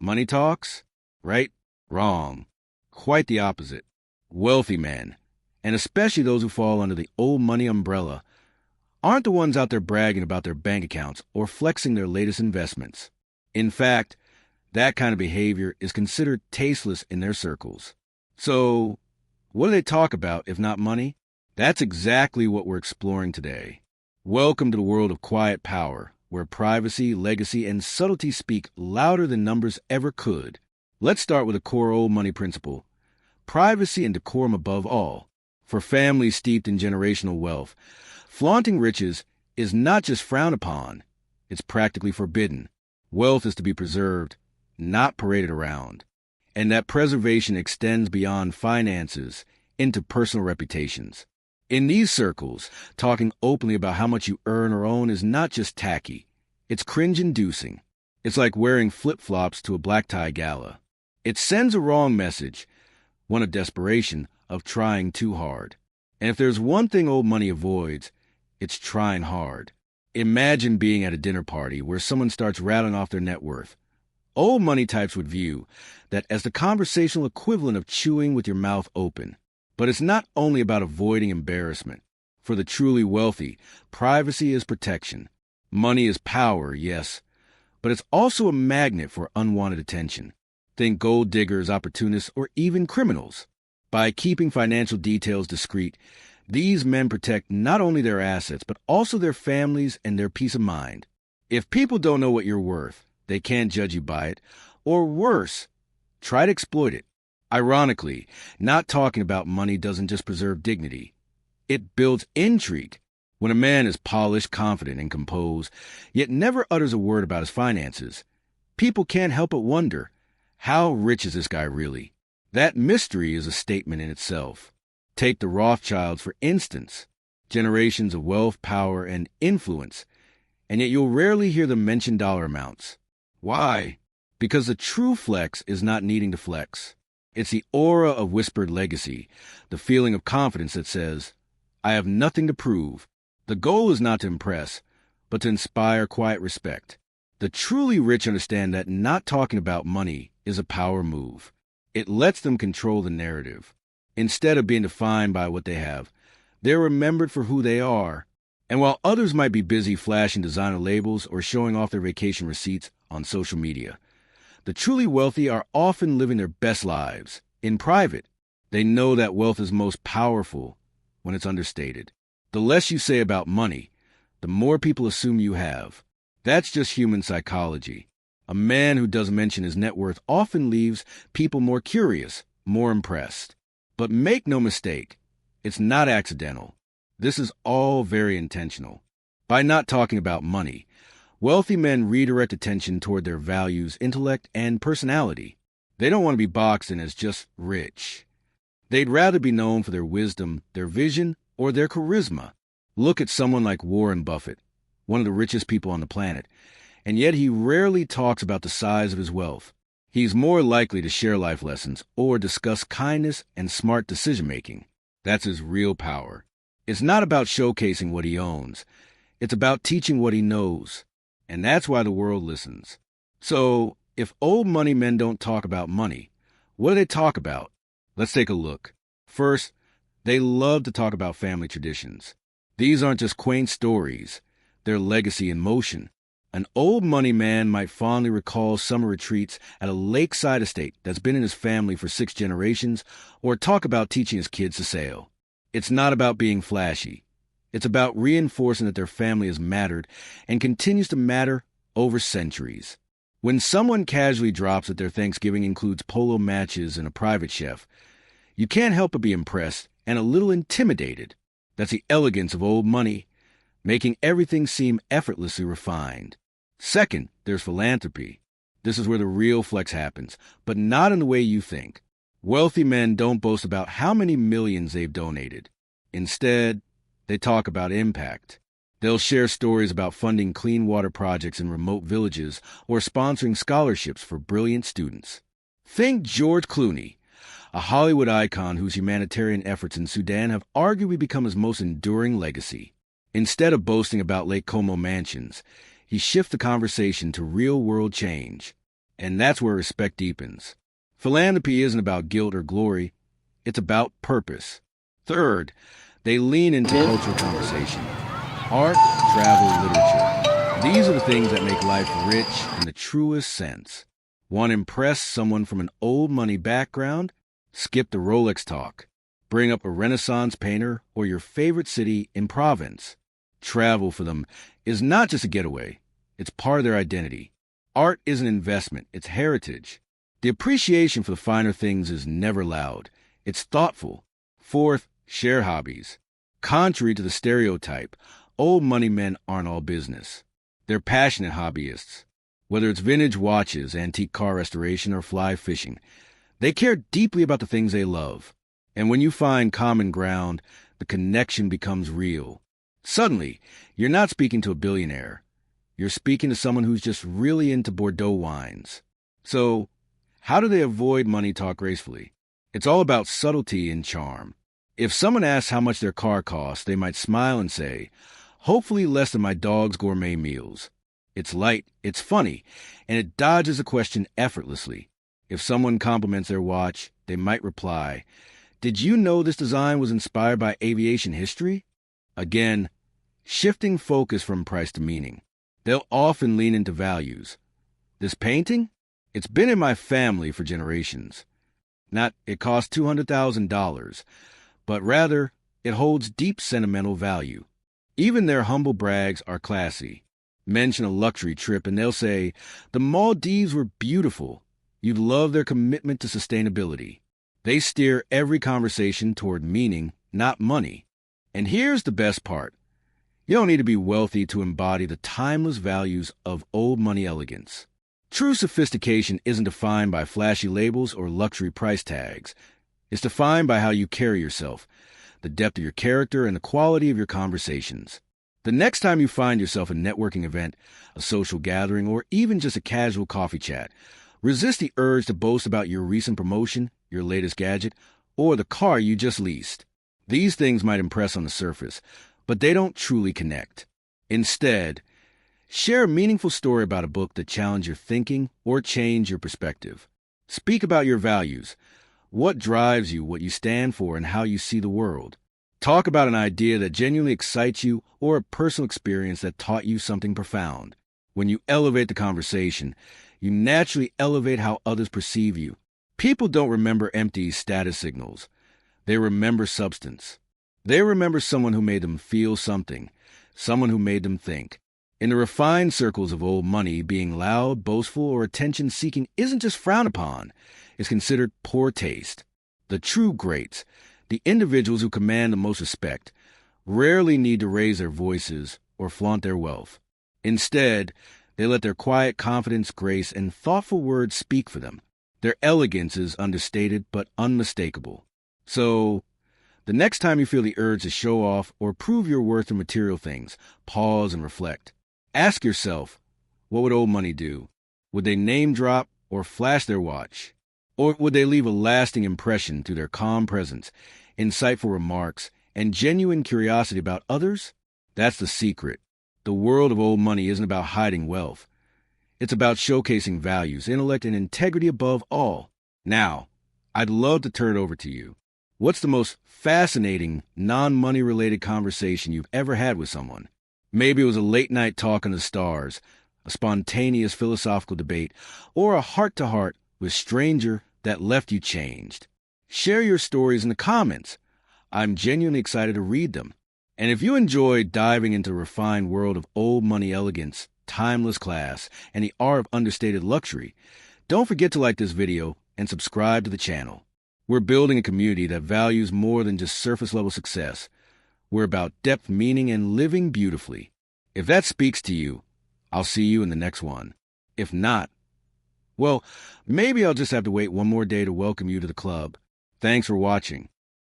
Money talks? Right? Wrong. Quite the opposite. Wealthy men, and especially those who fall under the old money umbrella, aren't the ones out there bragging about their bank accounts or flexing their latest investments. In fact, that kind of behavior is considered tasteless in their circles. So, what do they talk about if not money? That's exactly what we're exploring today. Welcome to the world of quiet power, where privacy, legacy, and subtlety speak louder than numbers ever could. Let's start with a core old money principle. Privacy and decorum above all. For families steeped in generational wealth, flaunting riches is not just frowned upon, it's practically forbidden. Wealth is to be preserved, not paraded around. And that preservation extends beyond finances into personal reputations. In these circles, talking openly about how much you earn or own is not just tacky. It's cringe-inducing. It's like wearing flip-flops to a black-tie gala. It sends a wrong message, one of desperation, of trying too hard. And if there's one thing old money avoids, it's trying hard. Imagine being at a dinner party where someone starts rattling off their net worth. Old money types would view that as the conversational equivalent of chewing with your mouth open. But it's not only about avoiding embarrassment. For the truly wealthy, privacy is protection. Money is power, yes, but it's also a magnet for unwanted attention. Think gold diggers, opportunists, or even criminals. By keeping financial details discreet, these men protect not only their assets, but also their families and their peace of mind. If people don't know what you're worth, they can't judge you by it, or worse, try to exploit it. Ironically, not talking about money doesn't just preserve dignity. It builds intrigue. When a man is polished, confident, and composed, yet never utters a word about his finances, people can't help but wonder, how rich is this guy really? That mystery is a statement in itself. Take the Rothschilds, for instance. Generations of wealth, power, and influence, and yet you'll rarely hear them mention dollar amounts. Why? Because the true flex is not needing to flex. It's the aura of whispered legacy, the feeling of confidence that says, I have nothing to prove. The goal is not to impress, but to inspire quiet respect. The truly rich understand that not talking about money is a power move. It lets them control the narrative. Instead of being defined by what they have, they're remembered for who they are. And while others might be busy flashing designer labels or showing off their vacation receipts on social media, the truly wealthy are often living their best lives in private. They know that wealth is most powerful when it's understated. The less you say about money, the more people assume you have. That's just human psychology. A man who doesn't mention his net worth often leaves people more curious, more impressed. But make no mistake, it's not accidental. This is all very intentional. By not talking about money, wealthy men redirect attention toward their values, intellect, and personality. They don't want to be boxed in as just rich. They'd rather be known for their wisdom, their vision, or their charisma. Look at someone like Warren Buffett, one of the richest people on the planet, and yet he rarely talks about the size of his wealth. He's more likely to share life lessons or discuss kindness and smart decision-making. That's his real power. It's not about showcasing what he owns. It's about teaching what he knows. And that's why the world listens. So, if old money men don't talk about money, what do they talk about? Let's take a look. First, they love to talk about family traditions. These aren't just quaint stories. They're legacy in motion. An old money man might fondly recall summer retreats at a lakeside estate that's been in his family for 6 generations, or talk about teaching his kids to sail. It's not about being flashy. It's about reinforcing that their family has mattered and continues to matter over centuries. When someone casually drops that their Thanksgiving includes polo matches and a private chef, you can't help but be impressed and a little intimidated. That's the elegance of old money, making everything seem effortlessly refined. Second, there's philanthropy. This is where the real flex happens, but not in the way you think. Wealthy men don't boast about how many millions they've donated. Instead, they talk about impact. They'll share stories about funding clean water projects in remote villages or sponsoring scholarships for brilliant students. Think George Clooney, a Hollywood icon whose humanitarian efforts in Sudan have arguably become his most enduring legacy. Instead of boasting about Lake Como mansions, he shifts the conversation to real-world change. And that's where respect deepens. Philanthropy isn't about guilt or glory. It's about purpose. Third, they lean into cultural conversation. Art, travel, literature. These are the things that make life rich in the truest sense. Want to impress someone from an old money background? Skip the Rolex talk. Bring up a Renaissance painter or your favorite city in Provence. Travel for them is not just a getaway. It's part of their identity. Art is an investment. It's heritage. The appreciation for the finer things is never loud. It's thoughtful. Fourth, share hobbies. Contrary to the stereotype, old money men aren't all business. They're passionate hobbyists. Whether it's vintage watches, antique car restoration, or fly fishing, they care deeply about the things they love. And when you find common ground, the connection becomes real. Suddenly, you're not speaking to a billionaire. You're speaking to someone who's just really into Bordeaux wines. So, how do they avoid money talk gracefully? It's all about subtlety and charm. If someone asks how much their car costs, they might smile and say, hopefully less than my dog's gourmet meals. It's light, it's funny, and it dodges a question effortlessly. If someone compliments their watch, they might reply, did you know this design was inspired by aviation history? Again, shifting focus from price to meaning. They'll often lean into values. This painting? It's been in my family for generations. Not, it cost $200,000, but rather, it holds deep sentimental value. Even their humble brags are classy. Mention a luxury trip and they'll say, the Maldives were beautiful. You'd love their commitment to sustainability. They steer every conversation toward meaning, not money. And here's the best part. You don't need to be wealthy to embody the timeless values of old money elegance. True sophistication isn't defined by flashy labels or luxury price tags. It's defined by how you carry yourself, the depth of your character, and the quality of your conversations. The next time you find yourself at a networking event, a social gathering, or even just a casual coffee chat, resist the urge to boast about your recent promotion, your latest gadget, or the car you just leased. These things might impress on the surface, but they don't truly connect. Instead, share a meaningful story about a book that challenged your thinking or changed your perspective. Speak about your values, what drives you, what you stand for, and how you see the world. Talk about an idea that genuinely excites you or a personal experience that taught you something profound. When you elevate the conversation, you naturally elevate how others perceive you. People don't remember empty status signals. They remember substance. They remember someone who made them feel something, someone who made them think. In the refined circles of old money, being loud, boastful, or attention-seeking isn't just frowned upon. It's considered poor taste. The true greats, the individuals who command the most respect, rarely need to raise their voices or flaunt their wealth. Instead, they let their quiet confidence, grace, and thoughtful words speak for them. Their elegance is understated but unmistakable. So, the next time you feel the urge to show off or prove your worth in material things, pause and reflect. Ask yourself, what would old money do? Would they name drop or flash their watch? Or would they leave a lasting impression through their calm presence, insightful remarks, and genuine curiosity about others? That's the secret. The world of old money isn't about hiding wealth. It's about showcasing values, intellect, and integrity above all. Now, I'd love to turn it over to you. What's the most fascinating, non-money related conversation you've ever had with someone? Maybe it was a late-night talk on the stars, a spontaneous philosophical debate, or a heart-to-heart with a stranger that left you changed. Share your stories in the comments. I'm genuinely excited to read them. And if you enjoy diving into the refined world of old money elegance, timeless class, and the art of understated luxury, don't forget to like this video and subscribe to the channel. We're building a community that values more than just surface-level success. We're about depth, meaning, and living beautifully. If that speaks to you, I'll see you in the next one. If not, well, maybe I'll just have to wait one more day to welcome you to the club. Thanks for watching.